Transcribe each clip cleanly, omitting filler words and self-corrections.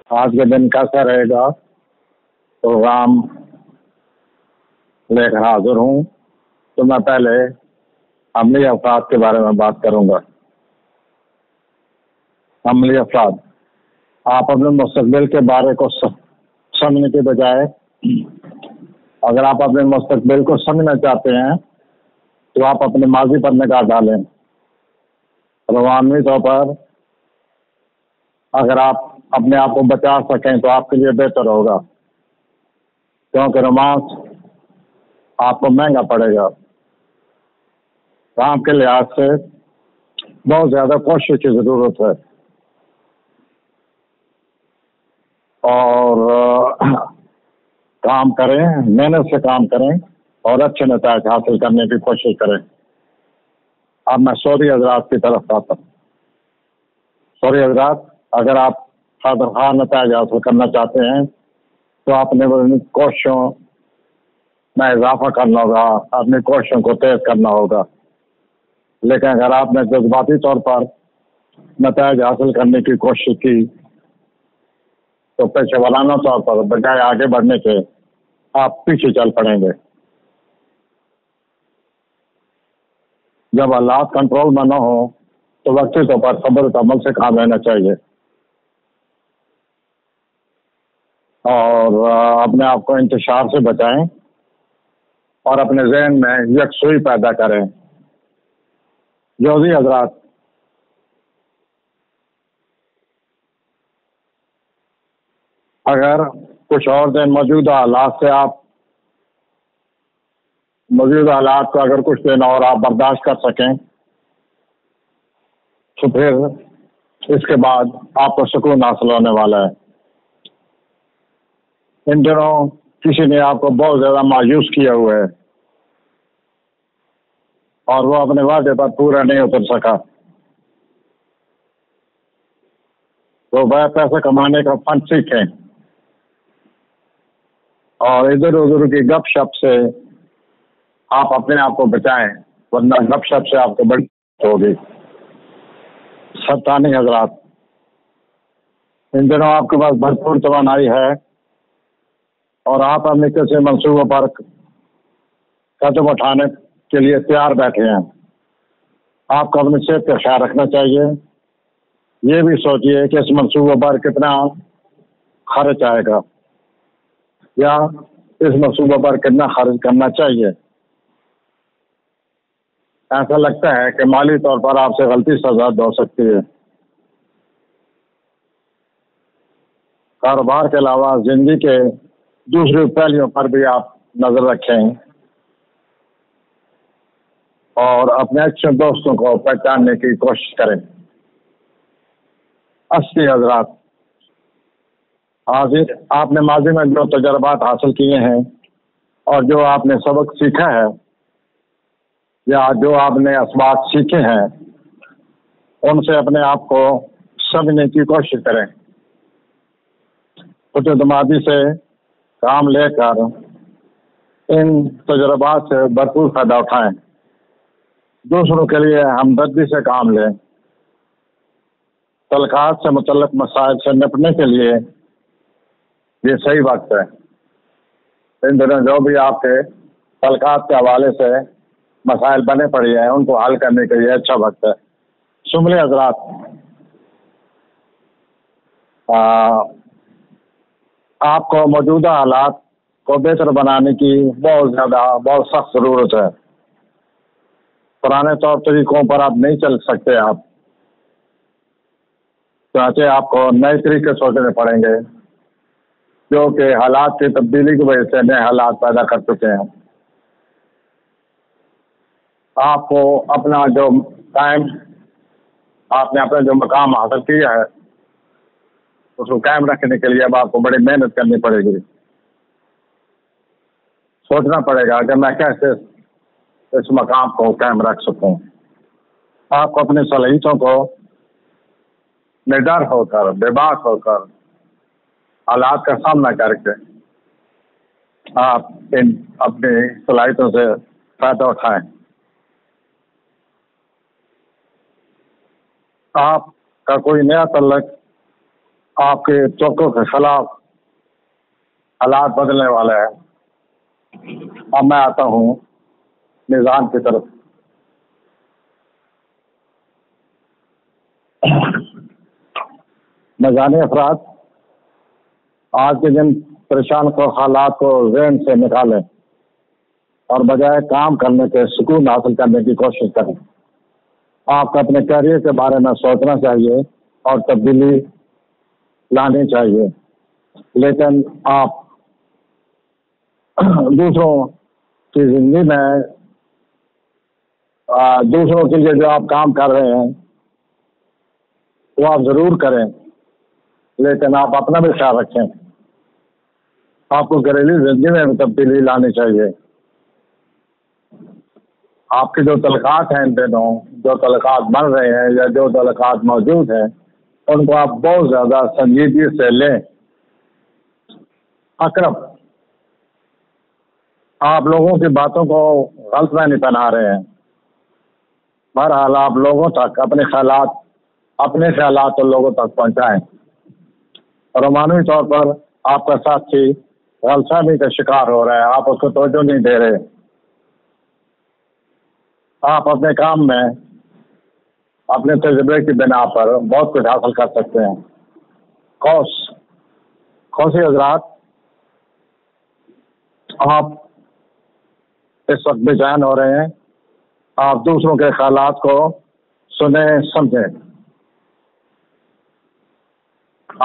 آج کے دن کیسا رہے گا پروگرام لے کر حاضر ہوں. تو میں پہلے عملی افراد کے بارے میں بات کروں گا. عملی افراد، آپ اپنے مستقبل کے بارے کو سمجھنے کے بجائے اگر آپ اپنے مستقبل کو سمجھنا چاہتے ہیں تو آپ اپنے ماضی پر نگاہ ڈالیں. روحانی طور پر اگر آپ اپنے آپ کو بچا سکیں تو آپ کے لیے بہتر ہوگا، کیونکہ رومانس آپ کو مہنگا پڑے گا. کام کے لحاظ سے بہت زیادہ کوشش کی ضرورت ہے اور کام کریں، محنت سے کام کریں اور اچھے نتائج حاصل کرنے کی کوشش کریں. اب میں سعودی حضرات کی طرف آتا ہوں. سعودی حضرات، اگر آپ خاطر نتائج حاصل کرنا چاہتے ہیں تو اپنے کوششوں میں اضافہ کرنا ہوگا، اپنی کوششوں کو تیز کرنا ہوگا. لیکن اگر آپ نے جذباتی طور پر نتائج حاصل کرنے کی کوشش کی تو پیشہ ورانہ طور پر بجائے آگے بڑھنے کے آپ پیچھے چل پڑیں گے. جب حالات کنٹرول میں نہ ہوں تو وقتی طور پر صبر و عمل سے کام لینا چاہیے اور اپنے آپ کو انتشار سے بچائیں اور اپنے ذہن میں یکسوئی پیدا کریں. جوزی حضرات، اگر کچھ اور دن موجودہ حالات کو اگر کچھ دن اور آپ برداشت کر سکیں تو پھر اس کے بعد آپ کو سکون حاصل ہونے والا ہے. ان دنوں کسی نے آپ کو بہت زیادہ مایوس کیا ہوا ہے اور وہ اپنے وعدے پر پورا نہیں اتر سکا. تو وہ پیسے کمانے کا فن سیکھیں اور ادھر ادھر کی گپ شپ سے آپ اپنے آپ کو بچائیں، ورنہ گپ شپ سے آپ کو بڑی ہوگی. سلطانی حضرات، ان دنوں آپ کے پاس بھرپور توانائی ہے اور آپ اپنے کسی منصوبوں پر قدم اٹھانے کے لیے تیار بیٹھے ہیں. آپ کو اپنی صحت کا خیال رکھنا چاہیے. یہ بھی سوچئے کہ اس منصوبے پر کتنا خرچ آئے گا یا اس منصوبے پر کتنا خرچ کرنا چاہیے. ایسا لگتا ہے کہ مالی طور پر آپ سے غلطی سرزد ہو سکتی ہے. کاروبار کے علاوہ زندگی کے دوسرے پہلوؤں پر بھی آپ نظر رکھیں اور اپنے اچھے دوستوں کو پہچاننے کی کوشش کریں. اصلی حضرات، آپ نے ماضی میں جو تجربات حاصل کیے ہیں اور جو آپ نے سبق سیکھا ہے یا جو آپ نے اسباق سیکھے ہیں ان سے اپنے آپ کو سمجھنے کی کوشش کریں. خود اعتمادی سے کام لے کر ان تجربات سے بھرپور فائدہ اٹھائیں. دوسروں کے لیے ہمدردی سے کام لیں. تعلقات سے متعلق مسائل سے نپٹنے کے لیے یہ صحیح وقت ہے. ان دنوں جو بھی آپ کے تعلقات کے حوالے سے مسائل بنے پڑے ہیں ان کو حل کرنے کے لیے اچھا وقت ہے. شملے حضرات، آپ کو موجودہ حالات کو بہتر بنانے کی بہت سخت ضرورت ہے. پرانے طور طریقوں پر آپ نہیں چل سکتے. چنانچہ آپ کو نئے طریقے سوچنے پڑیں گے جو کہ حالات کی تبدیلی کی وجہ سے نئے حالات پیدا کر چکے ہیں. آپ کو اپنا جو آپ نے اپنا جو مقام حاصل کیا ہے اس کو قائم رکھنے کے لیے اب آپ کو بڑی محنت کرنی پڑے گی. سوچنا پڑے گا کہ میں کیسے اس مقام کو قائم رکھ سکوں. آپ کو اپنی صلاحیتوں کو نڈر ہو کر، بے باک ہو کر حالات کا سامنا کر کے آپ اپنی صلاحیتوں سے فائدہ اٹھائیں. آپ کا کوئی نیا تعلق آپ کے توقع کے خلاف حالات بدلنے والا ہے. اب میں آتا ہوں نظام کی طرف. نظامی افراد آج کے دن پریشان کو حالات کو ذہن سے نکالیں اور بجائے کام کرنے کے سکون حاصل کرنے کی کوشش کریں. آپ کو اپنے کیریئر کے بارے میں سوچنا چاہیے اور تبدیلی لانی چاہیے، لیکن آپ دوسروں کی زندگی میں دوسروں کے لیے جو آپ کام کر رہے ہیں وہ آپ ضرور کریں، لیکن آپ اپنا بھی خیال رکھیں. آپ کو گھریلو زندگی میں بھی تبدیلی لانی چاہیے. آپ کے جو تعلقات ہیں ان دنوں، جو تعلقات بن رہے ہیں یا جو تعلقات موجود ہیں، ان کو آپ بہت زیادہ سنجیدگی سے لیں. اقرب آپ لوگوں کی باتوں کو غلط میں نہیں پہنا رہے ہیں. بہرحال آپ لوگوں تک اپنے خیالات لوگوں تک پہنچائیں. رومانوی طور پر آپ کا ساتھی غلط فہمی کا شکار ہو رہا ہے، آپ اس کو توجہ نہیں دے رہے. آپ اپنے کام میں اپنے تجربے کی بنا پر بہت کچھ حاصل کر سکتے ہیں. خوشی حضرات، آپ اس وقت بے چین ہو رہے ہیں. آپ دوسروں کے خیالات کو سنیں، سمجھیں.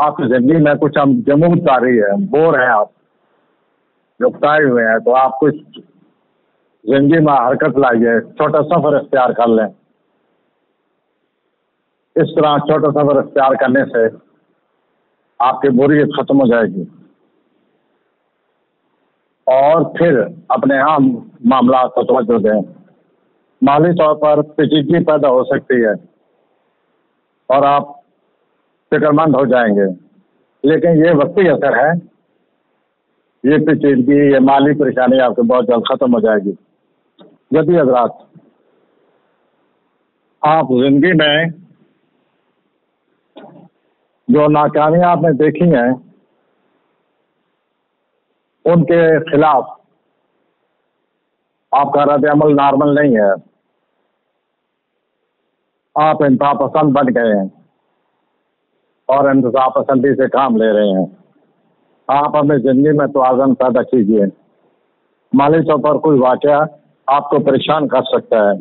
آپ کی زندگی میں کچھ جمود طاری ہے، بور ہیں، آپ رکتائے ہوئے ہیں، تو آپ کچھ زندگی میں حرکت لائیے، چھوٹا سفر اختیار کر لیں. اس طرح چھوٹا سفر اختیار کرنے سے آپ کی بوریت ختم ہو جائے گی اور پھر اپنے عام معاملات کو توجہ دیں. مالی طور پر پیچیدگی پیدا ہو سکتی ہے اور آپ فکر مند ہو جائیں گے، لیکن یہ وقتی اثر ہے. یہ پیچیدگی، یہ مالی پریشانی آپ کے بہت جلد ختم ہو جائے گی. جدید حضرات، آپ زندگی میں جو ناکامیاں آپ نے دیکھی ہیں ان کے خلاف آپ کا رد عمل نارمل نہیں ہے. آپ انتہا پسند بن گئے ہیں اور انتہا پسندی سے کام لے رہے ہیں. آپ اپنی زندگی میں توازن پیدا کیجیے. مالی طور پر کوئی واقعہ آپ کو پریشان کر سکتا ہے.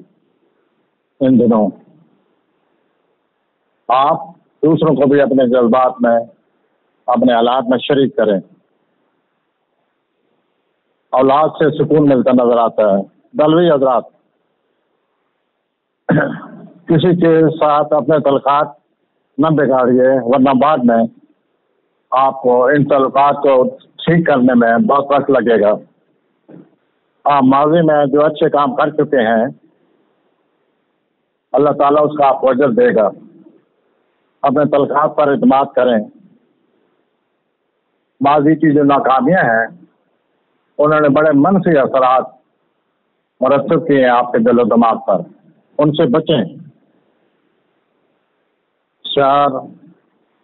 ان دنوں آپ دوسروں کو بھی اپنے جذبات میں، اپنے حالات میں شریک کریں. اولاد سے سکون ملتا نظر آتا ہے. دلوی حضرات، کسی کے ساتھ اپنے تعلقات نہ بگاڑیے، ورنہ بعد میں آپ کو ان تعلقات کو ٹھیک کرنے میں بہت وقت لگے گا. آپ ماضی میں جو اچھے کام کر چکے ہیں، اللہ تعالیٰ اس کا آپ کو اجر دے گا. اپنے تعلقات پر اعتماد کریں. ماضی کی جو ناکامیاں ہیں انہوں نے بڑے منفی اثرات مرتب کیے ہیں آپ کے دل و دماغ پر. ان سے بچیں.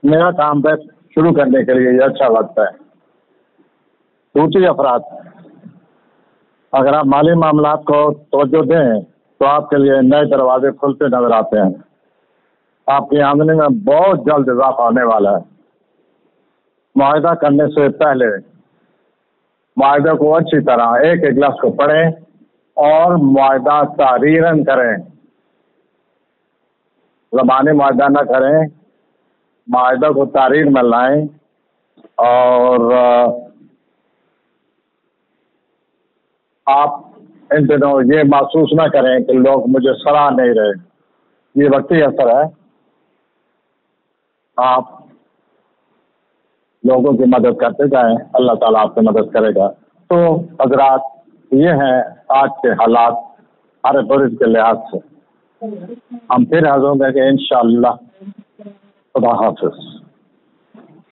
میرا کام شروع کرنے کے لیے یہ اچھا وقت ہے. دوسری افراد، اگر آپ مالی معاملات کو توجہ دیں تو آپ کے لیے نئے دروازے کھلتے نظر آتے ہیں. آپ کی آمدنی میں بہت جلد اضافہ ہونے والا ہے. معاہدہ کرنے سے پہلے معاہدہ کو اچھی طرح ایک ایک لفظ کو پڑھیں اور معاہدہ تحریراً کریں. زبانی معاہدہ نہ کریں، معاہدہ کو تحریر میں لائیں اور آپ ان دنوں یہ محسوس نہ کریں کہ لوگ مجھے سراہ نہیں رہے. یہ وقتی اثر ہے. آپ لوگوں کی مدد کرتے جائیں، اللہ تعالیٰ آپ کی مدد کرے گا. تو حضرات، یہ ہیں آج کے حالات ہر برس کے لحاظ سے. ہم پھر حاضر ہوں گے کہ انشاءاللہ. خدا حافظ.